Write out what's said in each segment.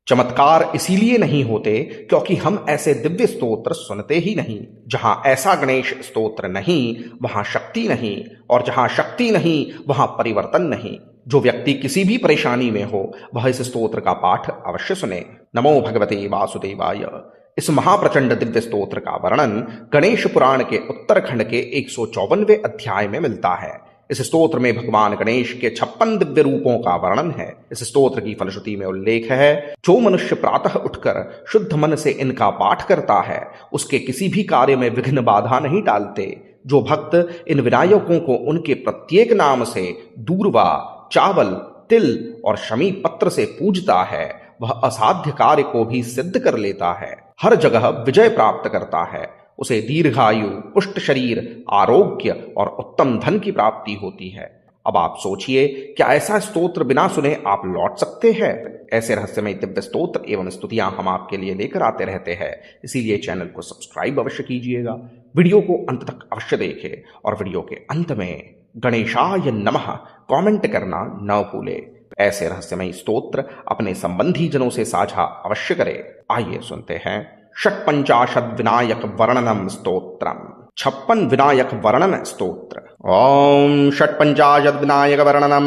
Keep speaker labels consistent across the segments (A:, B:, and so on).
A: चमत्कार इसीलिए नहीं होते क्योंकि हम ऐसे दिव्य स्तोत्र सुनते ही नहीं। जहां ऐसा गणेश स्तोत्र नहीं वहां शक्ति नहीं, और जहां शक्ति नहीं वहां परिवर्तन नहीं। जो व्यक्ति किसी भी परेशानी में हो वह इस स्तोत्र का पाठ अवश्य सुने। नमो भगवते वासुदेवाय। इस महाप्रचंड दिव्य स्तोत्र का वर्णन गणेश पुराण के उत्तरखंड के 154वें अध्याय में मिलता है। इस स्तोत्र में भगवान गणेश के 56 दिव्य रूपों का वर्णन है। इस स्तोत्र की फलश्रुति में उल्लेख है, जो मनुष्य प्रातः उठकर शुद्ध मन से इनका पाठ करता है उसके किसी भी कार्य में विघ्न बाधा नहीं डालते। जो भक्त इन विनायकों को उनके प्रत्येक नाम से दूर्वा, चावल, तिल और शमी पत्र से पूजता है वह असाध्य कार्य को भी सिद्ध कर लेता है, हर जगह विजय प्राप्त करता है। उसे दीर्घायु, पुष्ट शरीर, आरोग्य और उत्तम धन की प्राप्ति होती है। अब आप सोचिए, क्या ऐसा स्तोत्र बिना सुने आप लौट सकते हैं? ऐसे रहस्यमय दिव्य स्तोत्र एवं स्तुतियां हम आपके लिए लेकर आते रहते हैं, इसीलिए चैनल को सब्सक्राइब अवश्य कीजिएगा। वीडियो को अंत तक अवश्य देखें और वीडियो के अंत में गणेशाय नमः कमेंट करना न भूले। ऐसे रहस्यमय स्तोत्र अपने संबंधी जनों से साझा अवश्य करें। आइए सुनते हैं षट्पंचाशद विनायक वर्णनम स्तोत्रम। 56 विनायक वर्णन स्तोत्र। ओम षट्पंचाशद विनायक वर्णनम।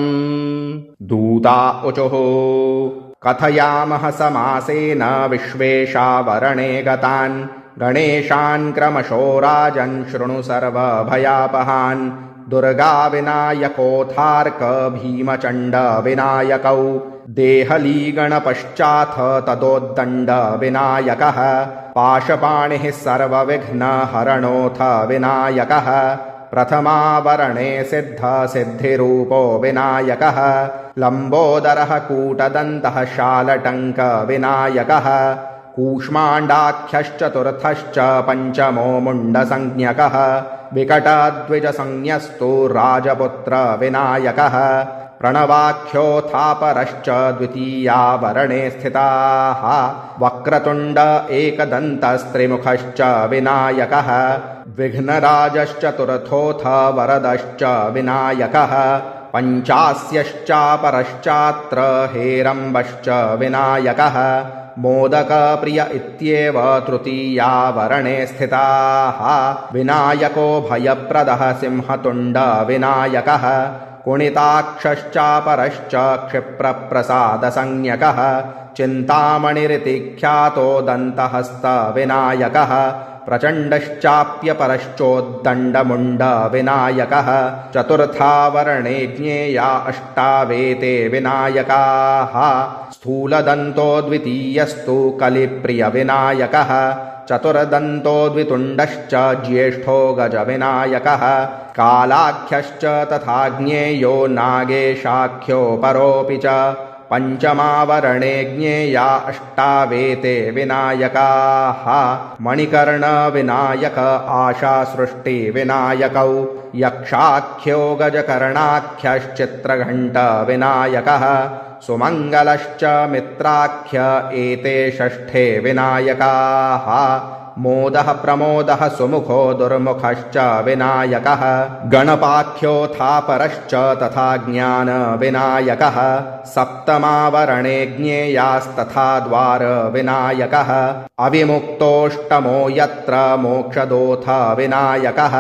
A: दूता उचुः कथयामः समासेन विश्वेशा वर्णे गतान् गणेशान् क्रमशो राजन् शृणु सर्वभयापहान्। दुर्गा विनायकोऽथार्क भीमचण्ड विनायकौ देहली गणपश्चाथ तदोद्दण्ड विनायकः पाशपाणिः सर्वविघ्न हरणोऽथ विनायकः प्रथमावरणे सिद्ध सिद्धिरूपो विनायकः लम्बोदरः कूटदन्तः शालटङ्क विनायकः कूष्माण्डाख्यश्चतुर्थश्च पंचमो मुण्डसंज्ञकः विकटद्विजसंज्ञस्तु राजपुत्र विनायकः प्रणवाख्योऽथापरश्च द्वितीयावरणे स्थिताः वक्रतुण्ड एकदन्तस्त्रिमुखश्च विनायकः विघ्नराजश्चतुर्थोऽथ वरदश्च विनायकः पञ्चास्यश्चापरश्चात्र हेरम्बश्च विनायकः मोदकप्रिय इत्येव तृतीयावरणे स्थिताः विनायको भयप्रदः सिंहतुण्ड विनायकः कुणिताक्षश्चापरश्च क्षिप्रप्रसादसंज्ञकः चिन्तामणिरिति ख्यातो दन्तहस्त विनायकः प्रचण्डश्चाप्यपरश्चोद्दण्डमुण्ड विनायकः चतुर्थावरणे ज्ञेया अष्टावेते विनायकाः स्थूलदन्तो द्वितीयस्तु कलिप्रिय विनायकः चतुर्दन्तो द्वितुण्डश्च ज्येष्ठो गज विनायकः कालाख्यश्च तथा ज्ञेयो नागेशाख्यो परोऽपि च पंचमावरणे ज्ञेया अष्टावेते विनायकाः मणिकर्ण विनायक आशासृष्टि विनायकौ यक्षाख्यो गजकर्णाख्यश्चित्रघण्ट विनायकः सुमङ्गलश्च मित्राख्य एते षष्ठे विनायकाः मोदः प्रमोदः सुमुखो दुर्मुखश्च विनायकः गणपाख्योऽथापरश्च तथा ज्ञान विनायकः सप्तमावरणे ज्ञेयास्तथा द्वार विनायकः अविमुक्तोऽष्टमो यत्र मोक्षदोऽथ विनायकः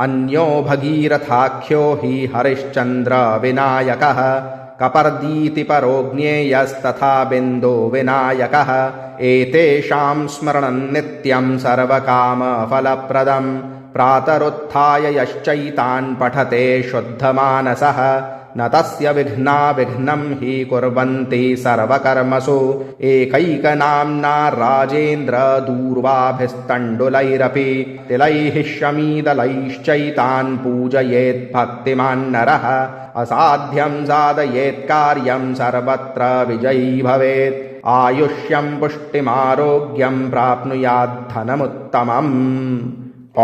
A: अन्यो भगीरथाख्यो हि हरिश्चन्द्र विनायकः कपर्दीति परो ज्ञेयस्तथा बिन्दो विनायकः एतेषां स्मरणं नित्यं सर्वकामफलप्रदं प्रातरुत्थाय यश्चैतान् पठते शुद्धमानसः न तस्य विघ्ना विघ्नं हि कुर्वन्ति सर्वकर्मसु एकैकनाम्ना राजेन्द्र दूर्वाभिस्तण्डुलैरपि तिलैः शमीदलैश्चैतान् पूजयेत् भक्तिमान् नरः असाध्यं साधयेत् कार्यं सर्वत्र विजयी भवेत् आयुष्यं पुष्टिमारोग्यं प्राप्नुयात् धनमुत्तमम्। ॐ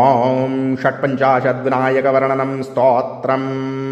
A: षट्पञ्चाशद्विनायकवर्णनं स्तोत्रम्।